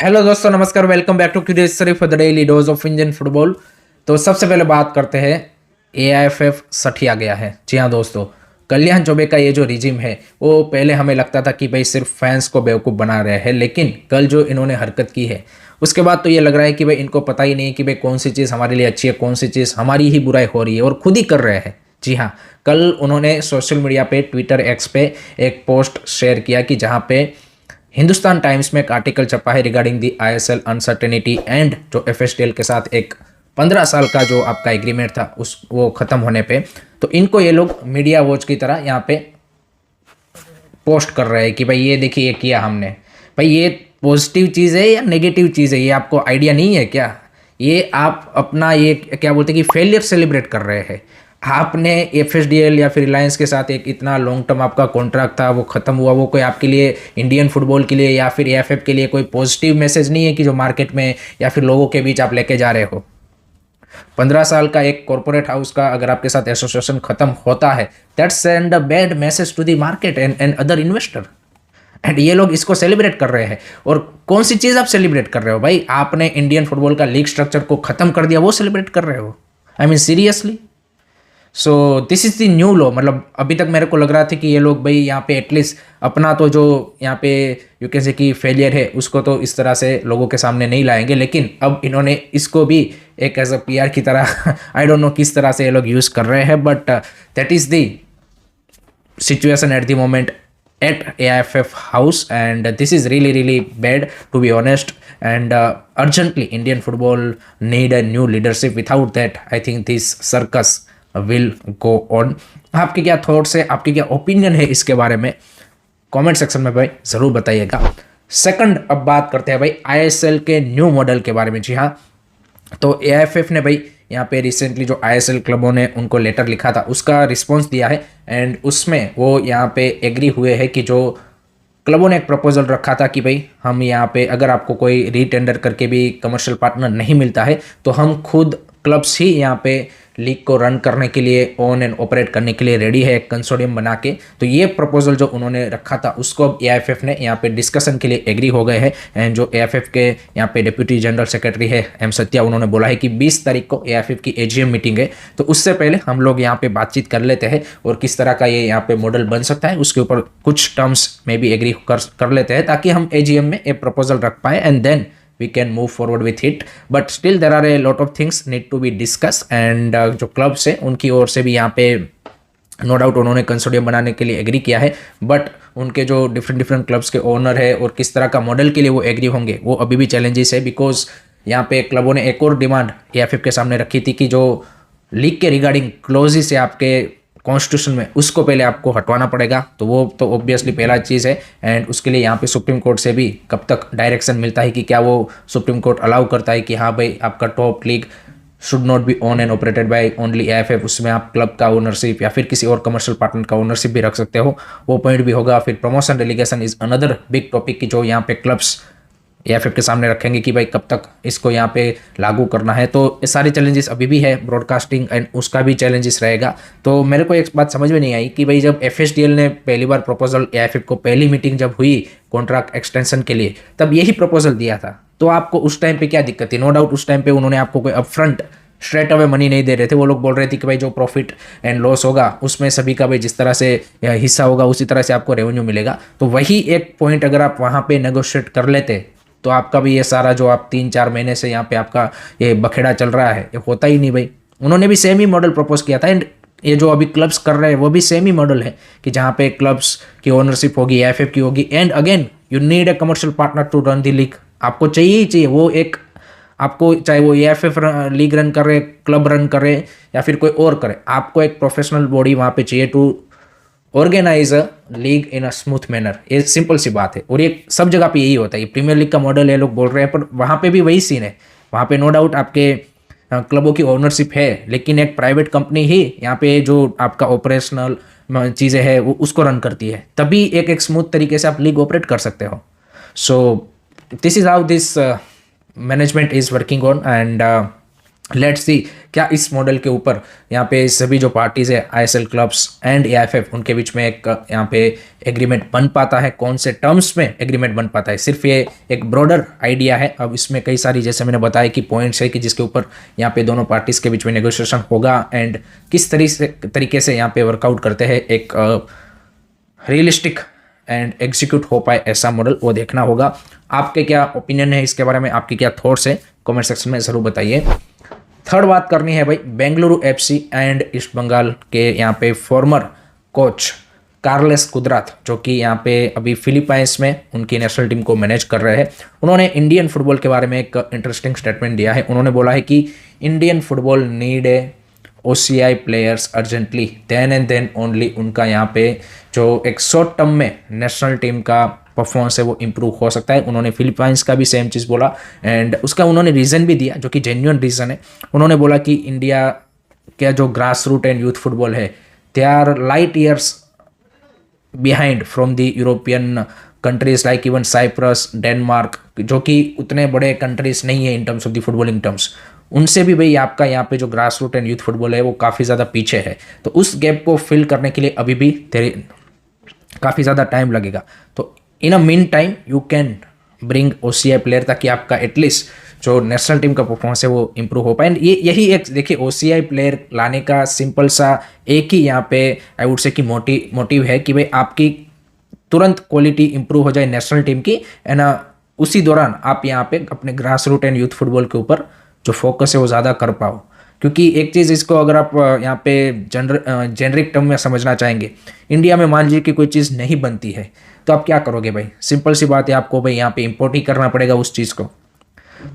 Hello दोस्तों, नमस्कार। Welcome back to curious Sharif for the daily dose of Indian football. तो सबसे पहले बात करते हैं, एआईएफएफ सठिया गया है। जी हाँ दोस्तों, कल्याण चौबे का ये जो रिजिम है वो पहले हमें लगता था कि भाई सिर्फ फैंस को बेवकूफ़ बना रहे हैं, लेकिन कल जो इन्होंने हरकत की है उसके बाद तो ये लग रहा है कि भाई इनको पता ही नहीं कि भाई कौन सी चीज़ हमारे लिए अच्छी है, कौन सी चीज़ हमारी ही बुराई हो रही है, और खुद ही कर रहे हैं। जी हाँ, कल उन्होंने सोशल मीडिया पे, ट्विटर एक्स पे एक पोस्ट शेयर किया कि जहाँ पे हिंदुस्तान टाइम्स में एक आर्टिकल छपा है regarding the ISL uncertainty and जो एफएसडीएल के साथ एक 15 साल का जो आपका एग्रीमेंट था उस वो ख़त्म होने पे, तो इनको ये लोग मीडिया वॉच की तरह यहाँ पे पोस्ट कर रहे हैं कि भाई ये देखिए ये किया हमने। भाई ये पॉजिटिव चीज़ है या नेगेटिव चीज़ है, ये आपको आइडिया नहीं है क्या? ये आप अपना ये क्या बोलते हैं कि फेलियर सेलिब्रेट कर रहे हैं। आपने एफएसडीएल या फिर रिलायंस के साथ एक इतना लॉन्ग टर्म आपका कॉन्ट्रैक्ट था, वो ख़त्म हुआ। वो कोई आपके लिए, इंडियन फुटबॉल के लिए या फिर एएफएफ के लिए कोई पॉजिटिव मैसेज नहीं है कि जो मार्केट में या फिर लोगों के बीच आप लेके जा रहे हो। 15 साल का एक कॉर्पोरेट हाउस का अगर आपके साथ एसोसिएशन खत्म होता है, that's send a bad message to the market and other investor. And ये लोग इसको सेलिब्रेट कर रहे हैं। और कौन सी चीज़ आप सेलिब्रेट कर रहे हो भाई? आपने इंडियन फुटबॉल का लीग स्ट्रक्चर को खत्म कर दिया, वो सेलिब्रेट कर रहे हो? I mean seriously. So this is the new law. मतलब अभी तक मेरे को लग रहा था कि ये लोग भाई यहाँ पे एटलीस्ट अपना तो जो यहाँ पे यू कैन से कि फेलियर है उसको तो इस तरह से लोगों के सामने नहीं लाएंगे, लेकिन अब इन्होंने इसको भी एक एज अ पीआर की तरह आई डोंट नो किस तरह से ये लोग यूज़ कर रहे हैं, but that is the situation at the moment at AIFF house, and this is really bad, to be honest. And urgently Indian football need a new leadership. Without that, I think this circus will go on. आपके क्या thoughts है, आपकी क्या opinion है इसके बारे में comment section में भाई ज़रूर बताइएगा। सेकंड, अब बात करते हैं भाई आईएसएल के न्यू मॉडल के बारे में। जी हाँ, तो एआईएफएफ ने भाई यहाँ पे रिसेंटली जो आईएसएल क्लबों ने उनको लेटर लिखा था उसका रिस्पांस दिया है, एंड उसमें वो यहाँ पे एग्री हुए हैं कि जो क्लबों ने एक प्रपोजल रखा था कि भाई हम यहाँ पे अगर आपको कोई रीटेंडर करके भी कमर्शियल पार्टनर नहीं मिलता है तो हम खुद क्लब्स ही यहाँ पे लीग को रन करने के लिए, ओन एंड ऑपरेट करने के लिए रेडी है, एक कंसोर्टियम बना के। तो ये प्रपोजल जो उन्होंने रखा था उसको अब एआईएफएफ ने यहाँ पे डिस्कशन के लिए एग्री हो गए हैं। एंड जो एआईएफएफ के यहाँ पे डिप्यूटी जनरल सेक्रेटरी है एम सत्या, उन्होंने बोला है कि 20 तारीख को एआईएफएफ की एजीएम मीटिंग है, तो उससे पहले हम लोग यहाँ पे बातचीत कर लेते हैं और किस तरह का ये यहाँ पे मॉडल बन सकता है उसके ऊपर कुछ टर्म्स में भी एग्री कर लेते हैं, ताकि हम एजीएम में एक प्रपोजल रख पाए and then we can move forward with it. But still there are a lot of things need to be discussed, and जो क्लब्स है उनकी ओर से भी यहाँ पे नो डाउट उन्होंने कंसोर्टियम बनाने के लिए एग्री किया है, बट उनके जो डिफरेंट क्लब्स के ओनर है और किस तरह का मॉडल के लिए वो एग्री होंगे वो अभी भी चैलेंजेस है। बिकॉज यहाँ पे क्लबों ने एक और डिमांड एआईएफएफ के सामने रखी थी कि जो लीग के रिगार्डिंग क्लोजेस है आपके कॉन्स्टिट्यूशन में उसको पहले आपको हटवाना पड़ेगा। तो वो तो ऑब्वियसली पहला चीज़ है, एंड उसके लिए यहाँ पे सुप्रीम कोर्ट से भी कब तक डायरेक्शन मिलता है कि क्या वो सुप्रीम कोर्ट अलाउ करता है कि हाँ भाई आपका top league should not be own and operated by only AIFF, उसमें आप क्लब का ओनरशिप या फिर किसी और कमर्शियल पार्टनर का ओनरशिप भी रख सकते हो, वो पॉइंट भी होगा। फिर promotion delegation is another big topic की जो यहाँ पे क्लब्स एआईएफएफ के सामने रखेंगे कि भाई कब तक इसको यहाँ पे लागू करना है। तो ये सारे चैलेंजेस अभी भी है, ब्रॉडकास्टिंग एंड उसका भी चैलेंजेस रहेगा। तो मेरे को एक बात समझ में नहीं आई कि भाई जब एफएसडीएल ने पहली बार प्रपोजल एआईएफएफ को, पहली मीटिंग जब हुई कॉन्ट्रैक्ट एक्सटेंशन के लिए, तब यही प्रपोजल दिया था, तो आपको उस टाइम पे क्या दिक्कत थी? नो डाउट उस टाइम पे उन्होंने आपको कोई अपफ्रंट स्ट्रेट अवे मनी नहीं दे रहे थे। वो लोग बोल रहे थे कि भाई जो प्रॉफिट एंड लॉस होगा उसमें सभी का भाई जिस तरह से हिस्सा होगा उसी तरह से आपको रेवेन्यू मिलेगा। तो वही एक पॉइंट अगर आप वहाँ पे नेगोशिएट कर लेते तो आपका भी ये सारा जो आप 3-4 महीने से यहाँ पे आपका ये बखेड़ा चल रहा है ये होता ही नहीं भाई। उन्होंने भी सेम ही मॉडल प्रपोज किया था, एंड ये जो अभी क्लब्स कर रहे हैं वो भी सेम ही मॉडल है कि जहाँ पे क्लब्स की ओनरशिप होगी, एआईएफएफ की होगी, and again you need a commercial partner to run the league. आपको चाहिए ही चाहिए वो एक, आपको चाहे वो एआईएफएफ लीग रन कर रहे, क्लब रन करे या फिर कोई और करे, आपको एक प्रोफेशनल बॉडी वहाँ पे चाहिए to organise a league in a smooth manner. ये सिंपल सी बात है, और ये सब जगह पे यही होता है। ये प्रीमियर लीग का मॉडल है लोग बोल रहे हैं, पर वहाँ पे भी वही सीन है। वहाँ पे नो डाउट आपके क्लबों की ओनरशिप है, लेकिन एक प्राइवेट कंपनी ही यहाँ पे जो आपका ऑपरेशनल चीज़ें हैं वो उसको रन करती है, तभी एक स्मूथ तरीके से आप लीग ऑपरेट कर सकते हो। So this is how this management is working on, and let's सी क्या इस मॉडल के ऊपर यहाँ पे सभी जो पार्टीज है, आईएसएल क्लब्स एंड एआईएफएफ, उनके बीच में एक यहाँ पे एग्रीमेंट बन पाता है, कौन से टर्म्स में एग्रीमेंट बन पाता है। सिर्फ ये एक ब्रॉडर आइडिया है। अब इसमें कई सारी, जैसे मैंने बताया कि पॉइंट्स है कि जिसके ऊपर यहाँ पे दोनों पार्टीज के बीच में नेगोशिएशन होगा एंड किस तरीके से यहाँ पे वर्कआउट करते हैं एक रियलिस्टिक एंड एग्जीक्यूट हो पाए ऐसा मॉडल, वो देखना होगा। आपके क्या ओपिनियन है इसके बारे में, आपके क्या थॉट्स है, कमेंट सेक्शन में ज़रूर बताइए। थर्ड बात करनी है भाई Bengaluru FC and East Bengal के यहाँ पे फॉर्मर कोच कार्लेस कुदरात, जो कि यहाँ पे अभी फिलीपाइंस में उनकी नेशनल टीम को मैनेज कर रहे हैं। उन्होंने इंडियन फुटबॉल के बारे में एक इंटरेस्टिंग स्टेटमेंट दिया है। उन्होंने बोला है कि Indian football need a OCI players urgently, then and then only उनका यहाँ पे जो एक शॉर्ट टर्म में नेशनल टीम का परफॉर्मेंस है वो इम्प्रूव हो सकता है। उन्होंने फिलीपाइंस का भी सेम चीज़ बोला एंड उसका उन्होंने रीज़न भी दिया जो कि जेन्युइन रीज़न है। उन्होंने बोला कि इंडिया का जो grass root and youth football है, they are light years behind from the European countries like even Cyprus, Denmark, जो कि उतने बड़े कंट्रीज नहीं है in terms of the footballing terms. उनसे भी भाई आपका यहाँ पे जो grass root and youth football है वो काफ़ी ज़्यादा पीछे है। तो उस गैप को फिल करने के लिए अभी भी काफ़ी ज़्यादा टाइम लगेगा। तो in a mean time you can bring OCI player, ताकि आपका एटलीस्ट जो नेशनल टीम का परफॉर्मेंस है वो इम्प्रूव हो पाए। यही एक देखिए OCI प्लेयर लाने का सिंपल सा एक ही यहाँ पे आई वुड से कि मोटिव है कि भाई आपकी तुरंत क्वालिटी इंप्रूव हो जाए नेशनल टीम की, एंड उसी दौरान आप यहाँ पे अपने grass root and youth football के ऊपर जो फोकस है वो ज़्यादा कर पाओ। क्योंकि एक चीज़ इसको अगर आप यहाँ पे जेनरिक टर्म में समझना चाहेंगे, इंडिया में मान लीजिए कि कोई चीज़ नहीं बनती है तो आप क्या करोगे भाई, सिंपल सी बात है, आपको भाई यहाँ पे इंपोर्ट ही करना पड़ेगा उस चीज़ को।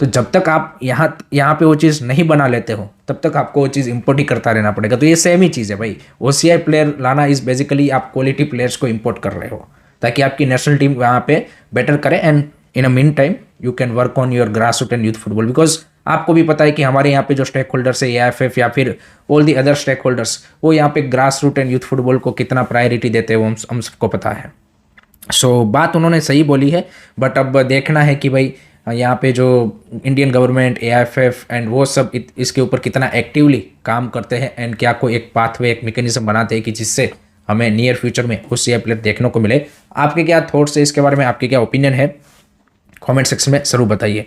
तो जब तक आप यहाँ पे वो चीज़ नहीं बना लेते हो तब तक आपको वो चीज़ इंपोर्ट ही करता रहना पड़ेगा। तो ये सेम ही चीज़ है भाई, OCI प्लेयर लाना इज़ बेसिकली आप क्वालिटी प्लेयर्स को इंपोर्ट कर रहे हो ताकि आपकी नेशनल टीम वहाँ पे बेटर करे, and in a mean time you can work on your grass root and youth football. Because आपको भी पता है कि हमारे यहाँ पे जो स्टेक होल्डर्स है AIFF या फिर all the other stake holders, वो यहाँ पे grass root and youth football को कितना प्रायोरिटी देते हैं वो हम सबको पता है। सो बात उन्होंने सही बोली है, बट अब देखना है कि भाई यहाँ पे जो इंडियन गवर्नमेंट, AIFF एंड वो सब इसके ऊपर कितना एक्टिवली काम करते हैं एंड क्या कोई एक पाथवे, एक मैकेनिज्म बनाते हैं कि जिससे हमें नियर फ्यूचर में OCI प्लेयर देखने को मिले। आपके क्या थॉट्स है इसके बारे में, आपके क्या ओपिनियन है, कमेंट सेक्शन में ज़रूर बताइए।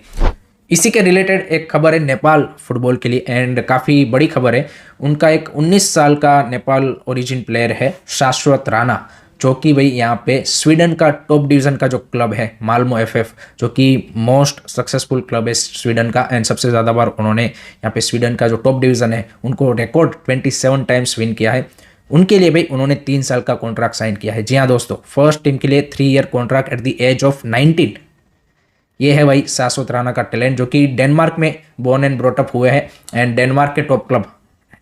इसी के रिलेटेड एक खबर है नेपाल फुटबॉल के लिए एंड काफ़ी बड़ी खबर है। उनका एक 19 साल का नेपाल ओरिजिन प्लेयर है शाश्वत राणा, जो कि भाई यहाँ पे स्वीडन का टॉप डिवीज़न का जो क्लब है माल्मो FF, जो कि मोस्ट सक्सेसफुल क्लब है स्वीडन का एंड सबसे ज़्यादा बार उन्होंने यहाँ पे स्वीडन का जो टॉप डिवीज़न है उनको रिकॉर्ड 27 टाइम्स विन किया है। उनके लिए भाई उन्होंने 3 साल का कॉन्ट्रैक्ट साइन किया है। जी हाँ दोस्तों, फर्स्ट टीम के लिए 3 year contract at the age of 19। ये है भाई शाश्वत राणा का टैलेंट, जो कि डेनमार्क में बोर्न एंड ब्रॉट अप हुए हैं एंड डेनमार्क के टॉप क्लब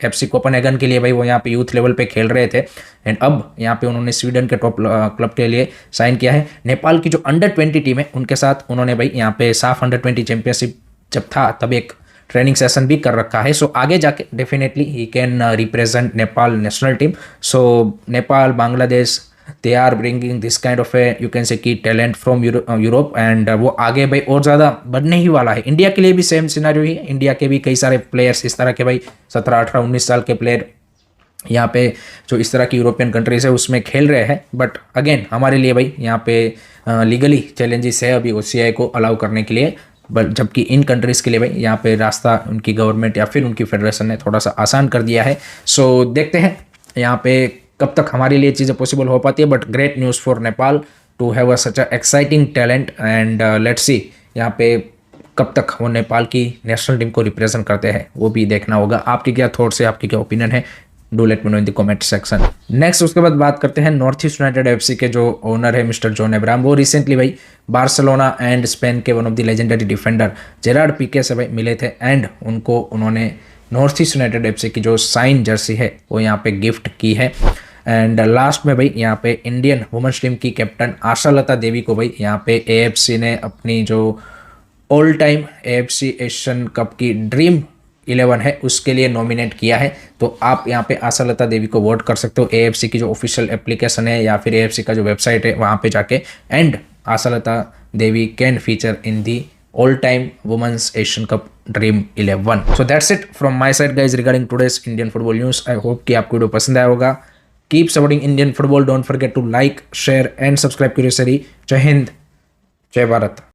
FC कोपेनहेगन के लिए भाई वो यहाँ पे यूथ लेवल पे खेल रहे थे एंड अब यहाँ पे उन्होंने स्वीडन के टॉप क्लब के लिए साइन किया है। नेपाल की जो अंडर-20 टीम है उनके साथ उन्होंने भाई यहाँ पे साफ अंडर-20 चैंपियनशिप जब था तब एक ट्रेनिंग सेशन भी कर रखा है। सो आगे जाके definitely he can represent Nepal national team. So Nepal, Bangladesh, they are bringing this kind of a you can say key talent from Europe and वो आगे भाई और ज़्यादा बढ़ने ही वाला है। इंडिया के लिए भी सेम सिनारियो ही है, इंडिया के भी कई सारे प्लेयर्स इस तरह के भाई 17, 18, 19 साल के प्लेयर यहाँ पे जो इस तरह की यूरोपियन कंट्रीज है उसमें खेल रहे हैं। बट अगेन हमारे लिए भाई यहाँ पे लीगली चैलेंजेस है अभी OCI को अलाउ करने के लिए, बट जबकि इन कंट्रीज़ के लिए भाई यहाँ पे रास्ता उनकी गवर्नमेंट या फिर उनकी फेडरेशन ने थोड़ा सा आसान कर दिया है। सो देखते हैं यहाँ पे कब तक हमारे लिए चीज़ें पॉसिबल हो पाती है। But great news for Nepal to have such a exciting talent and let's see यहाँ पे कब तक वो नेपाल की नेशनल टीम को रिप्रेजेंट करते हैं वो भी देखना होगा। आपकी क्या थॉट्स है, आपकी क्या ओपिनियन है, do let me know in the comment section. Next उसके बाद बात करते हैं नॉर्थ ईस्ट यूनाइटेड FC के जो ओनर है मिस्टर जॉन अब्राहम। वो रिसेंटली भाई बार्सिलोना एंड स्पेन के one of the legendary defender Gerard Pique से भाई मिले थे एंड उन्होंने नॉर्थ ईस्ट यूनाइटेड FC की जो साइन जर्सी है वो यहाँ पे गिफ्ट की है। एंड लास्ट में भाई यहाँ पे इंडियन वुमेन्स टीम की कैप्टन आशालता देवी को भाई यहाँ पे AFC ने अपनी जो all time AFC Asian cup की ड्रीम 11 है उसके लिए नॉमिनेट किया है। तो आप यहाँ पे आशालता देवी को वोट कर सकते हो AFC की जो ऑफिशियल एप्लीकेशन है या फिर AFC का जो वेबसाइट है वहाँ पे जाके, and Ashalata Devi can feature in the all time women's Asian Cup Dream 11. So that's it from my side guys regarding today's Indian football news. I hope कि आपको वीडियो पसंद आया होगा. Keep supporting Indian football. Don't forget to like, share and subscribe curiosity. जय हिंद, जय भारत.